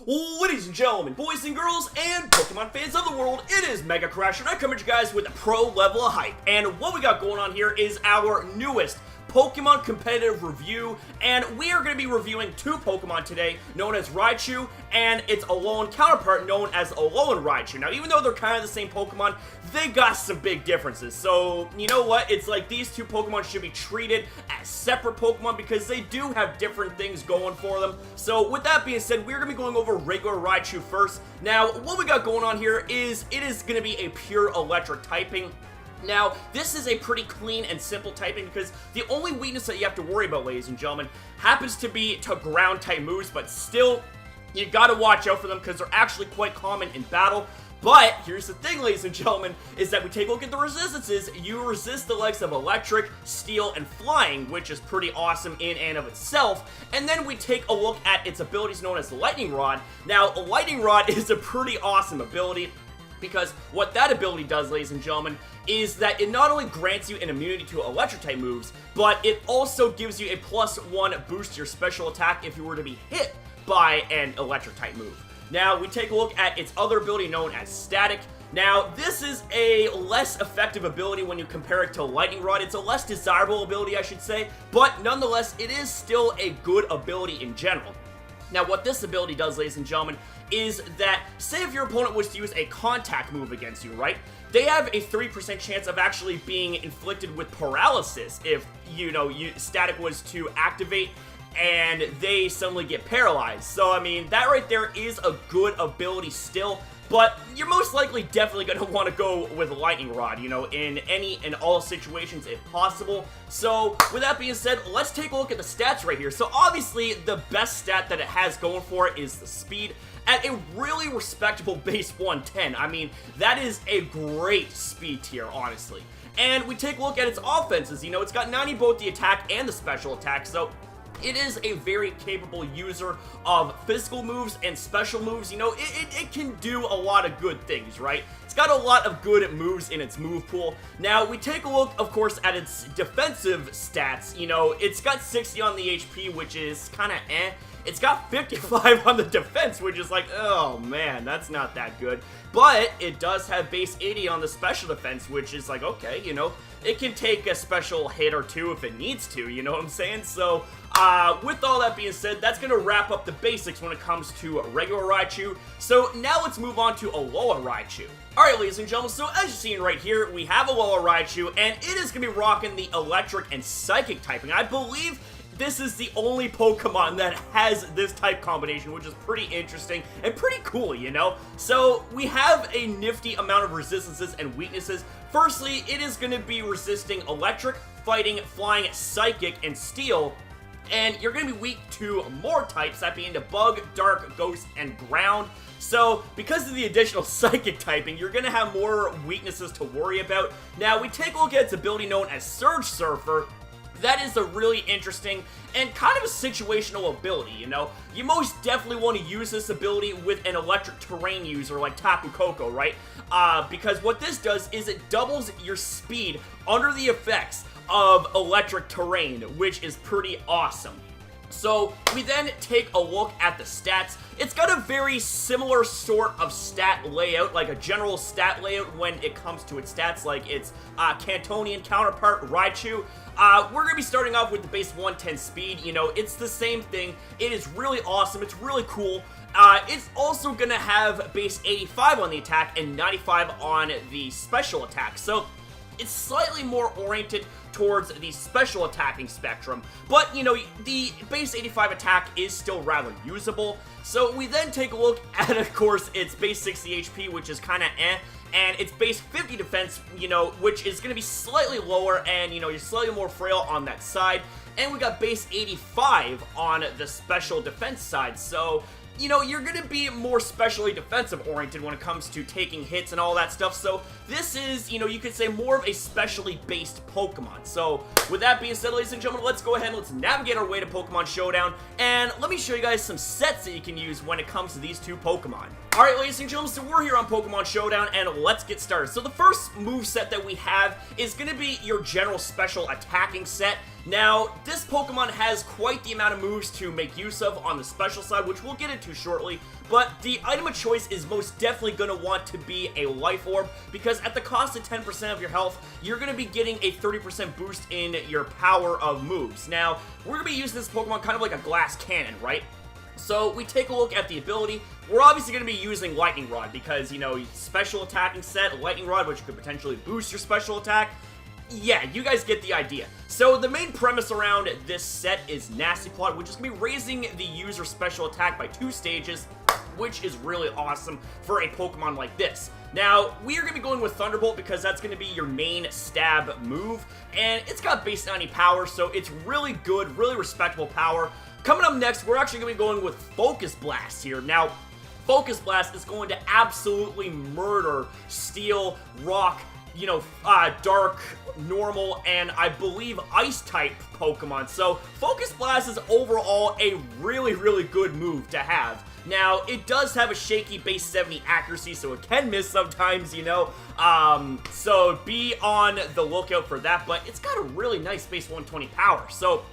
Ladies and gentlemen, boys and girls, and Pokemon fans of the world, it is MegaCrasher, and I come at you guys with a pro level of hype. And what we got going on here is our newest Pokemon competitive review, and we are going to be reviewing two Pokemon today, known as Raichu, and its Alolan counterpart known as Alolan Raichu. Now, even though they're kind of the same Pokemon, they got some big differences. So, you know what? It's like these two Pokemon should be treated as separate Pokemon because they do have different things going for them. So, with that being said, we're going to be going over regular Raichu first. Now, what we got going on here is it is going to be a pure electric typing. Now, this is a pretty clean and simple typing because the only weakness that you have to worry about, ladies and gentlemen, happens to be to ground type moves, but still, you gotta watch out for them because they're actually quite common in battle. But here's the thing, ladies and gentlemen, is that we take a look at the resistances. You resist the likes of electric, steel, and flying, which is pretty awesome in and of itself. And then we take a look at its abilities known as Lightning Rod. Now, Lightning Rod is a pretty awesome ability, because what that ability does, ladies and gentlemen, is that it not only grants you an immunity to electric type moves, but it also gives you a +1 boost to your special attack if you were to be hit by an electric type move. Now, we take a look at its other ability known as Static. Now, this is a less effective ability when you compare it to Lightning Rod. It's a less desirable ability, I should say, but nonetheless, it is still a good ability in general. Now, what this ability does, ladies and gentlemen, is that, say if your opponent was to use a contact move against you, right? They have a 3% chance of actually being inflicted with paralysis if, Static was to activate and they suddenly get paralyzed. So, I mean, that right there is a good ability still, but you're most likely definitely going to want to go with Lightning Rod, in any and all situations if possible. So, with that being said, let's take a look at the stats right here. So, obviously, the best stat that it has going for it is the speed at a really respectable base 110. I mean, that is a great speed tier, honestly. And we take a look at its offenses. It's got 90 both the attack and the special attack, so it is a very capable user of physical moves and special moves. It can do a lot of good things, right? It's got a lot of good moves in its move pool. Now, we take a look, of course, at its defensive stats. It's got 60 on the HP, which is kind of eh. It's got 55 on the defense, which is like, oh man, that's not that good. But it does have base 80 on the special defense, which is like, okay, it can take a special hit or two if it needs to, you know what I'm saying? So, with all that being said, that's going to wrap up the basics when it comes to regular Raichu. So, now let's move on to Alola Raichu. Alright, ladies and gentlemen, so as you're seeing right here, we have Alola Raichu, and it is going to be rocking the electric and psychic typing. I believe this is the only Pokemon that has this type combination, which is pretty interesting and pretty cool, So, we have a nifty amount of resistances and weaknesses. Firstly, it is going to be resisting electric, fighting, flying, psychic, and steel. And you're going to be weak to more types, that being to bug, dark, ghost, and ground. So, because of the additional psychic typing, you're going to have more weaknesses to worry about. Now, we take a look at its ability known as Surge Surfer. That is a really interesting and kind of a situational ability, You most definitely want to use this ability with an electric terrain user like Tapu Koko, right? Because what this does is it doubles your speed under the effects of electric terrain, which is pretty awesome. So, we then take a look at the stats. It's got a very similar sort of stat layout, like a general stat layout when it comes to its stats, like its Cantonian counterpart, Raichu. We're going to be starting off with the base 110 speed. It's the same thing. It is really awesome. It's really cool. It's also going to have base 85 on the attack and 95 on the special attack. So, it's slightly more oriented towards the special attacking spectrum, but, the base 85 attack is still rather usable. So we then take a look at, of course, its base 60 HP, which is kind of eh, and its base 50 defense, which is going to be slightly lower, and, you're slightly more frail on that side. And we got base 85 on the special defense side, so you're going to be more specially defensive oriented when it comes to taking hits and all that stuff. So this is, you could say more of a specially based Pokemon. So with that being said, ladies and gentlemen, let's go ahead and let's navigate our way to Pokemon Showdown. And let me show you guys some sets that you can use when it comes to these two Pokemon. Alright, ladies and gentlemen, so we're here on Pokemon Showdown, and let's get started. So the first move set that we have is going to be your general special attacking set. Now, this Pokemon has quite the amount of moves to make use of on the special side, which we'll get into shortly, but the item of choice is most definitely going to want to be a Life Orb, because at the cost of 10% of your health, you're going to be getting a 30% boost in your power of moves. Now, we're going to be using this Pokemon kind of like a glass cannon, right? So, we take a look at the ability. We're obviously going to be using Lightning Rod because, you know, special attacking set, Lightning Rod, which could potentially boost your special attack. Yeah, you guys get the idea. So the main premise around this set is Nastyplot, which is going to be raising the user's special attack by 2 stages, which is really awesome for a Pokemon like this. Now, we are going to be going with Thunderbolt because that's going to be your main stab move, and it's got base 90 power, so it's really good, really respectable power. Coming up next, we're actually going to be going with Focus Blast here. Now, Focus Blast is going to absolutely murder Steel, Rock, you know, Dark, Normal, and I believe Ice-type Pokemon. So, Focus Blast is overall a really, really good move to have. Now, it does have a shaky base 70 accuracy, so it can miss sometimes, you know. So, be on the lookout for that, but it's got a really nice base 120 power. So,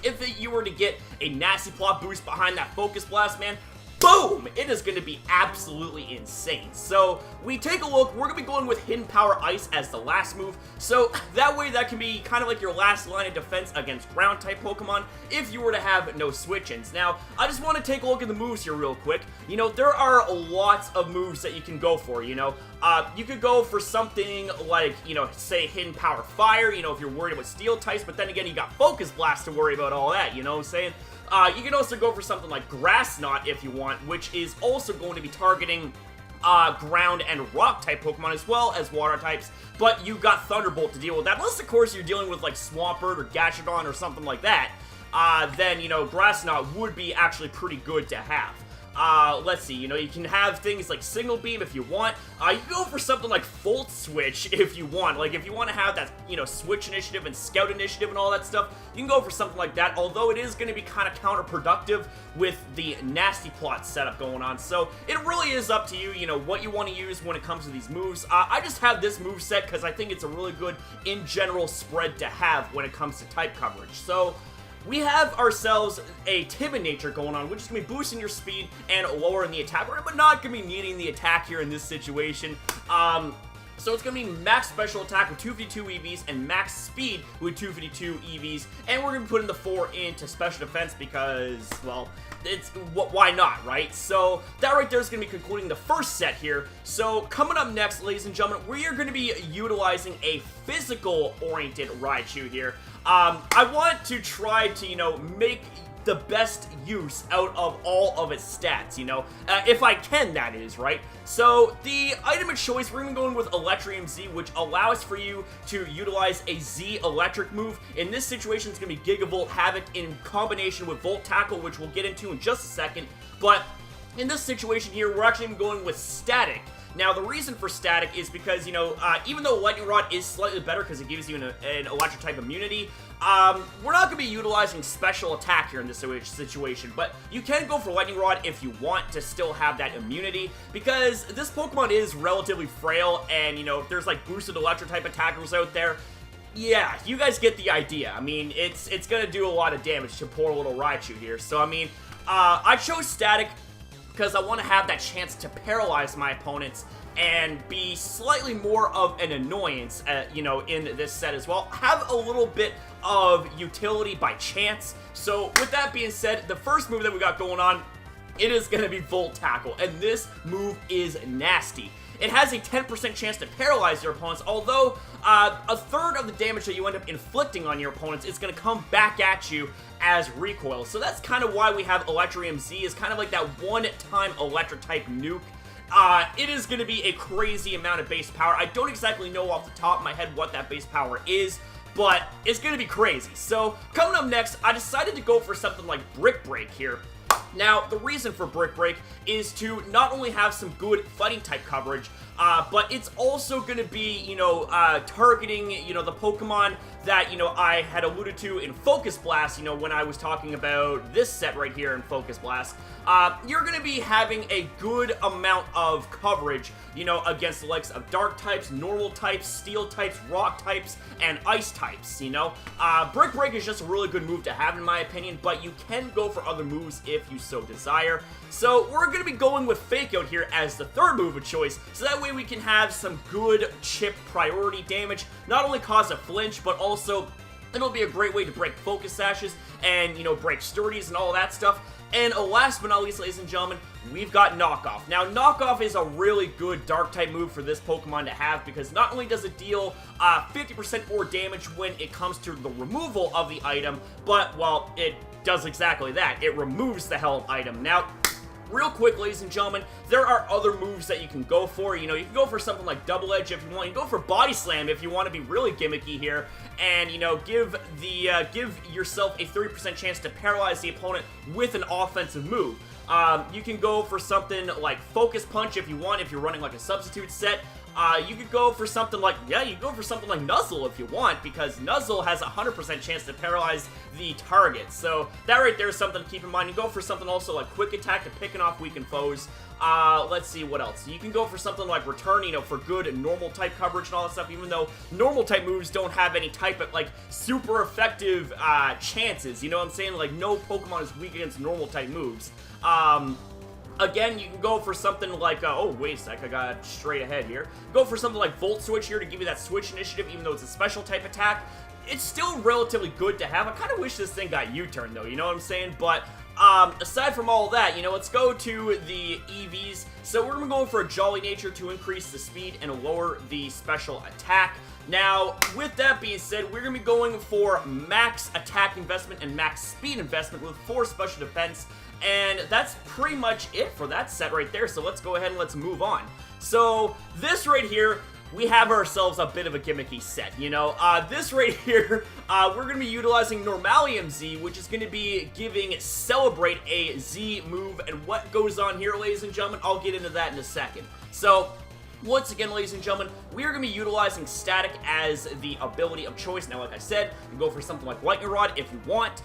if you were to get a Nastyplot boost behind that Focus Blast, man, boom! It is going to be absolutely insane. So, we take a look. We're going to be going with Hidden Power Ice as the last move. So, that way that can be kind of like your last line of defense against Ground-type Pokemon if you were to have no switch-ins. Now, I just want to take a look at the moves here real quick. You know, there are lots of moves that you can go for, you know. You could go for something like, you know, say Hidden Power Fire, you know, if you're worried about Steel types, but then again, you got Focus Blast to worry about all that, you know what I'm saying? You can also go for something like Grass Knot if you want, which is also going to be targeting ground and rock type Pokemon as well as water types, but you got Thunderbolt to deal with that. Unless, of course, you're dealing with like Swampert or Gastrodon or something like that, then, you know, Grass Knot would be actually pretty good to have. Let's see, you know, you can have things like Signal Beam if you want. You can go for something like Volt Switch if you want. Like, if you want to have that, you know, Switch Initiative and Scout Initiative and all that stuff, you can go for something like that, although it is going to be kind of counterproductive with the Nastyplot setup going on. So, it really is up to you, you know, what you want to use when it comes to these moves. I just have this move set because I think it's a really good, in general, spread to have when it comes to type coverage. So, we have ourselves a Timid Nature going on, which is going to be boosting your speed and lowering the attack, but not going to be needing the attack here in this situation. So it's going to be max special attack with 252 EVs and max speed with 252 EVs, and we're going to be putting the 4 into special defense because, well, it's why not, right? So that right there is going to be concluding the first set here. So coming up next, ladies and gentlemen, we are going to be utilizing a physical-oriented Raichu here. I want to try to, you know, make the best use out of all of its stats, you know, if I can, that is, right? So, the item of choice, we're going to be going with Electrium Z, which allows for you to utilize a Z electric move. In this situation, it's going to be Gigavolt Havoc in combination with Volt Tackle, which we'll get into in just a second, but in this situation here, we're actually going with Static. Now, the reason for Static is because, you know, even though Lightning Rod is slightly better because it gives you an electric-type immunity, we're not going to be utilizing Special Attack here in this situation, but you can go for Lightning Rod if you want to still have that immunity, because this Pokemon is relatively frail, and, you know, if there's, like, boosted electric-type attackers out there, yeah, you guys get the idea. I mean, it's going to do a lot of damage to poor little Raichu here, so, I mean, I chose Static because I want to have that chance to paralyze my opponents and be slightly more of an annoyance, you know, in this set as well. Have a little bit of utility by chance. So, with that being said, the first move that we got going on, it is going to be Volt Tackle, and this move is nasty. It has a 10% chance to paralyze your opponents, although a third of the damage that you end up inflicting on your opponents is going to come back at you as recoil. So that's kind of why we have Electrium Z, is kind of like that one-time electric-type nuke. It is going to be a crazy amount of base power. I don't exactly know off the top of my head what that base power is, but it's going to be crazy. So, coming up next, I decided to go for something like Brick Break here. Now, the reason for Brick Break is to not only have some good fighting type coverage, but it's also going to be, you know, targeting, you know, the Pokemon that, you know, I had alluded to in Focus Blast, you know, when I was talking about this set right here in Focus Blast. You're going to be having a good amount of coverage, you know, against the likes of Dark types, Normal types, Steel types, Rock types, and Ice types, you know. Brick Break is just a really good move to have in my opinion, but you can go for other moves if you so desire. So we're going to be going with Fake Out here as the third move of choice, so that way we can have some good chip priority damage, not only cause a flinch, but also it'll be a great way to break Focus Sashes and, you know, break Sturdies and all that stuff. And last but not least, ladies and gentlemen, we've got Knockoff. Now, Knockoff is a really good Dark-type move for this Pokemon to have, because not only does it deal 50% more damage when it comes to the removal of the item, but, well, it does exactly that. It removes the held item. Now, real quick, ladies and gentlemen, there are other moves that you can go for. You know, you can go for something like Double Edge if you want. You can go for Body Slam if you want to be really gimmicky here, and, you know, give yourself a 30% chance to paralyze the opponent with an offensive move. You can go for something like Focus Punch if you want, if you're running like a substitute set. You could go for something like, you could go for something like Nuzzle if you want, because Nuzzle has a 100% chance to paralyze the target. So that right there is something to keep in mind. You go for something also like Quick Attack to picking off weakened foes. Let's see what else. You can go for something like Return, you know, for good normal type coverage and all that stuff, even though normal type moves don't have any type of, like, super effective chances, you know what I'm saying? Like, no Pokemon is weak against normal type moves. Again, you can go for something like, oh, wait a sec, I got straight ahead here. Go for something like Volt Switch here to give you that switch initiative, even though it's a special type attack. It's still relatively good to have. I kind of wish this thing got U-turn, though, you know what I'm saying? But, aside from all that, you know, let's go to the EVs. So we're going to be going for a Jolly Nature to increase the speed and lower the special attack. Now, with that being said, we're going to be going for max attack investment and max speed investment with 4 special defense. And that's pretty much it for that set right there, so let's go ahead and let's move on. So, this right here, we have ourselves a bit of a gimmicky set, you know. This right here, we're going to be utilizing Normalium Z, which is going to be giving Celebrate a Z move, and what goes on here, ladies and gentlemen, I'll get into that in a second. So, once again, ladies and gentlemen, we are going to be utilizing Static as the ability of choice. Now, like I said, you can go for something like Lightning Rod if you want.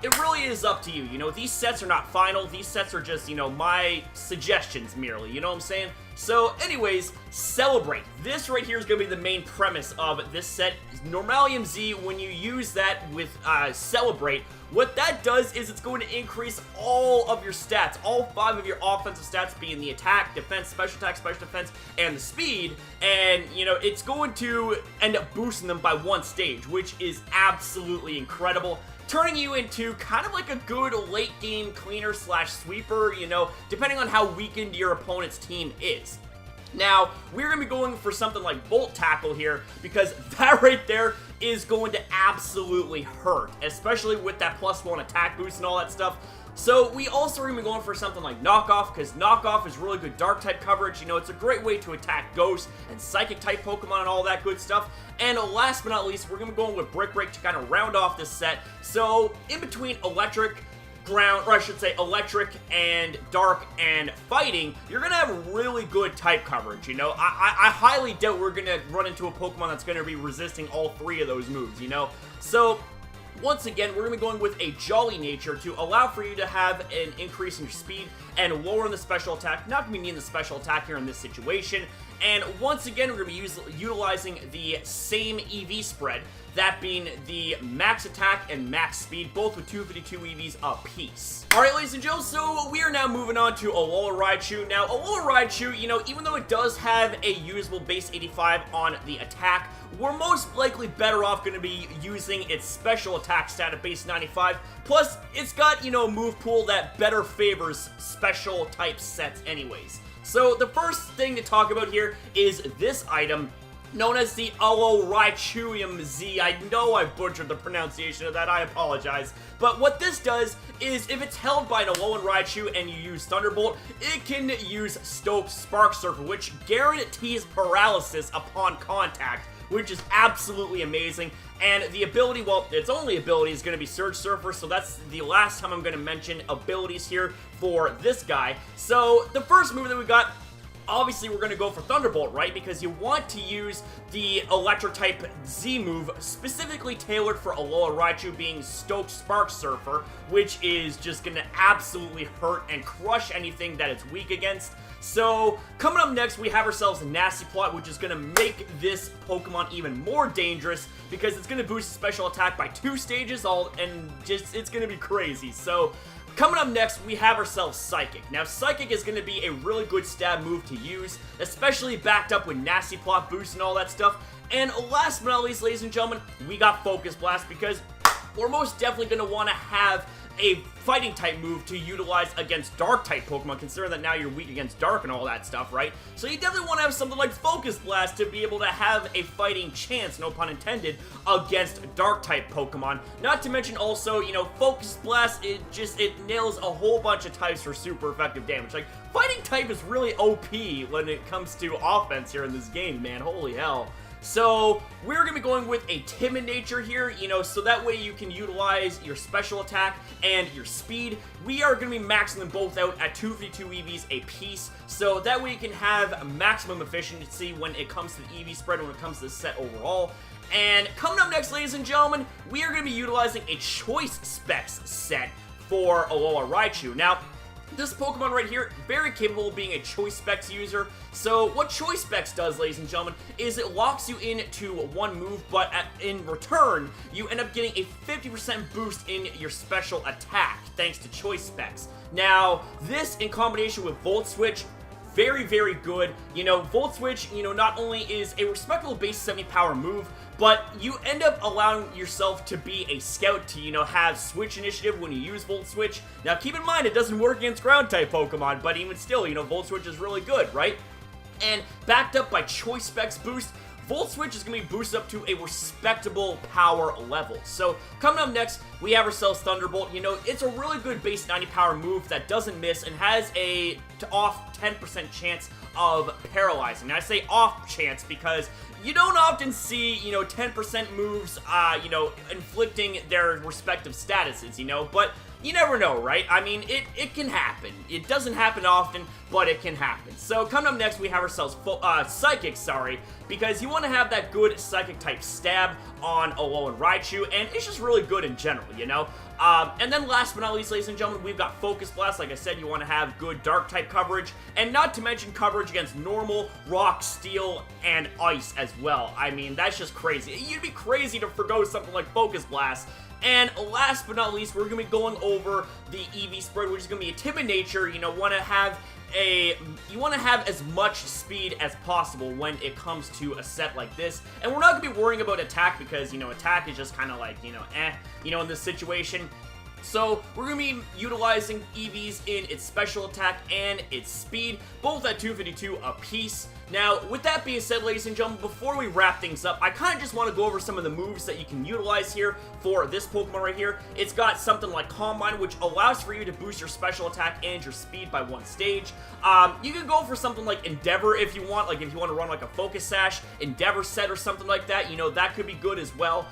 It really is up to you. You know, these sets are not final. These sets are just, you know, my suggestions merely. You know what I'm saying? So, anyways, Celebrate. This right here is going to be the main premise of this set. Normalium Z, when you use that with Celebrate, what that does is it's going to increase all of your stats, all 5 of your offensive stats, being the attack, defense, special defense, and the speed, and, you know, it's going to end up boosting them by 1 stage, which is absolutely incredible, turning you into kind of like a good late-game cleaner slash sweeper, you know, depending on how weakened your opponent's team is. Now, we're going to be going for something like Volt Tackle here, because that right there is going to absolutely hurt, especially with that +1 attack boost and all that stuff. So, we also are going to be going for something like Knockoff, because Knockoff is really good Dark-type coverage. You know, it's a great way to attack Ghost and Psychic-type Pokemon and all that good stuff. And last but not least, we're going to be going with Brick Break to kind of round off this set. So, in between Electric, Ground, or I should say Electric and Dark and Fighting, you're going to have really good type coverage, you know? I highly doubt we're going to run into a Pokemon that's going to be resisting all 3 of those moves, you know? So, once again, we're going to be going with a Jolly Nature to allow for you to have an increase in your speed and lower in the special attack. Not going to be needing the special attack here in this situation. And once again, we're going to be utilizing the same Eevee Spread, that being the max attack and max speed, both with 252 EVs apiece. Alright, ladies and gentlemen, so we are now moving on to Alola Raichu. Now, Alola Raichu, you know, even though it does have a usable base 85 on the attack, we're most likely better off going to be using its special attack stat at base 95. Plus, it's got, you know, a move pool that better favors special type sets anyways. So, the first thing to talk about here is this item, known as the Alola Raichu Z. I know I butchered the pronunciation of that, I apologize. But what this does is, if it's held by an Alolan Raichu and you use Thunderbolt, it can use Stoke's Spark Surfer, which guarantees paralysis upon contact, which is absolutely amazing. And the ability, well, its only ability is going to be Surge Surfer, so that's the last time I'm going to mention abilities here for this guy. So, the first move that we got obviously we're going to go for Thunderbolt, right? Because you want to use the Electro-type Z move specifically tailored for Alola Raichu being Stoked Spark Surfer, which is just going to absolutely hurt and crush anything that it's weak against. So, coming up next, we have ourselves a Nastyplot, which is going to make this Pokemon even more dangerous because it's going to boost special attack by 2 stages, it's going to be crazy. So, coming up next, we have ourselves Psychic. Now, Psychic is going to be a really good stab move to use, especially backed up with Nastyplot boost and all that stuff. And last but not least, ladies and gentlemen, we got Focus Blast because we're most definitely going to want to have a fighting type move to utilize against dark type Pokemon, considering that now you're weak against dark and all that stuff, right? So you definitely want to have something like Focus Blast to be able to have a fighting chance, no pun intended, against dark type Pokemon. Not to mention also, you know, Focus Blast, it nails a whole bunch of types for super effective damage. Like, fighting type is really OP when it comes to offense here in this game, man. Holy hell. So, we're going to be going with a timid nature here, you know, so that way you can utilize your special attack and your speed. We are going to be maxing them both out at 252 EVs a piece, so that way you can have maximum efficiency when it comes to the Eevee Spread, when it comes to the set overall. And coming up next, ladies and gentlemen, we are going to be utilizing a Choice Specs set for Alola Raichu. Now, this Pokemon right here, very capable of being a Choice Specs user. So what Choice Specs does, ladies and gentlemen, is it locks you into one move, but in return, you end up getting a 50% boost in your special attack, thanks to Choice Specs. Now, this in combination with Volt Switch, very, very good. You know, Volt Switch, you know, not only is a respectable base 70 power move, but you end up allowing yourself to be a scout to, you know, have Switch Initiative when you use Volt Switch. Now, keep in mind, it doesn't work against Ground-type Pokemon, but even still, you know, Volt Switch is really good, right? And backed up by Choice Specs boost, Volt Switch is going to be boosted up to a respectable power level. So, coming up next, we have ourselves Thunderbolt. You know, it's a really good base 90 power move that doesn't miss and has a off 10% chance of paralyzing. Now, I say off chance because you don't often see, you know, 10% moves, you know, inflicting their respective statuses, you know, but you never know, right? I mean, it can happen. It doesn't happen often, but it can happen. So, coming up next, we have ourselves Psychic, because you want to have that good Psychic-type stab on Alolan Raichu, and it's just really good in general, you know? And then last but not least, ladies and gentlemen, we've got Focus Blast. Like I said, you want to have good Dark-type coverage, and not to mention coverage against normal, rock, steel, and ice as well. I mean, that's just crazy. You'd be crazy to forgo something like Focus Blast. And last but not least, we're going to be going over the Eevee Spread, which is going to be a timid nature. You know, you want to have as much speed as possible when it comes to a set like this. And we're not going to be worrying about attack because, you know, attack is just kind of like, you know, in this situation. So, we're going to be utilizing Eevee's in its special attack and its speed, both at 252 apiece. Now, with that being said, ladies and gentlemen, before we wrap things up, I kind of just want to go over some of the moves that you can utilize here for this Pokemon right here. It's got something like Calm Mind, which allows for you to boost your special attack and your speed by 1 stage. You can go for something like Endeavor if you want, like if you want to run like a Focus Sash, Endeavor set or something like that, you know, that could be good as well.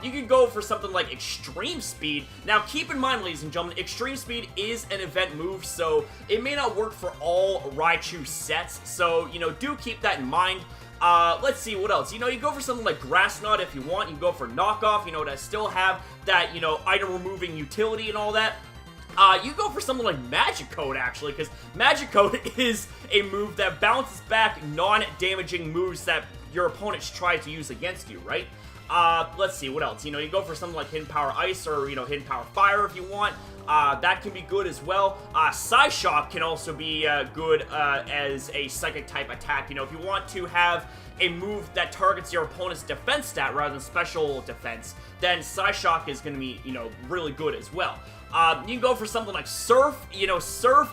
You can go for something like Extreme Speed. Now, keep in mind, ladies and gentlemen, Extreme Speed is an event move, so it may not work for all Raichu sets, so, you know, do keep that in mind. Let's see, what else? You know, you go for something like Grass Knot if you want. You can go for Knockoff, you know, to still have that, you know, item removing utility and all that. You go for something like Magic Code, actually, because Magic Code is a move that bounces back non-damaging moves that your opponents try to use against you, right? Let's see, what else? You know, you go for something like Hidden Power Ice or, you know, Hidden Power Fire if you want. That can be good as well. Psyshock can also be good as a Psychic-type attack. You know, if you want to have a move that targets your opponent's defense stat rather than special defense, then Psyshock is going to be, you know, really good as well. You can go for something like Surf. You know, Surf,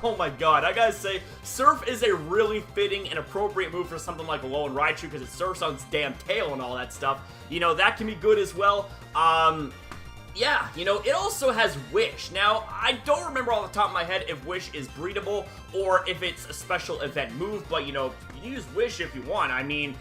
oh my god, I gotta say, Surf is a really fitting and appropriate move for something like Alolan Raichu because it surfs on its damn tail and all that stuff. You know, that can be good as well. Yeah, you know, it also has Wish. Now, I don't remember off the top of my head if Wish is breedable or if it's a special event move, but, you know, you can use Wish if you want. I mean,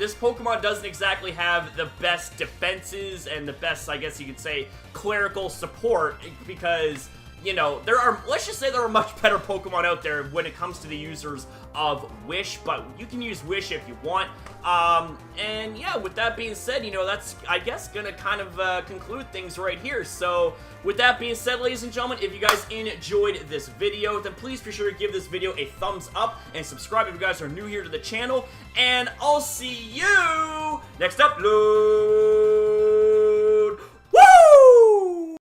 this Pokemon doesn't exactly have the best defenses and the best, I guess you could say, clerical support because, you know, let's just say there are much better Pokemon out there when it comes to the users of Wish, but you can use Wish if you want. And yeah, with that being said, you know, that's, I guess, gonna kind of conclude things right here. So, with that being said, ladies and gentlemen, if you guys enjoyed this video, then please be sure to give this video a thumbs up and subscribe if you guys are new here to the channel. And I'll see you next upload.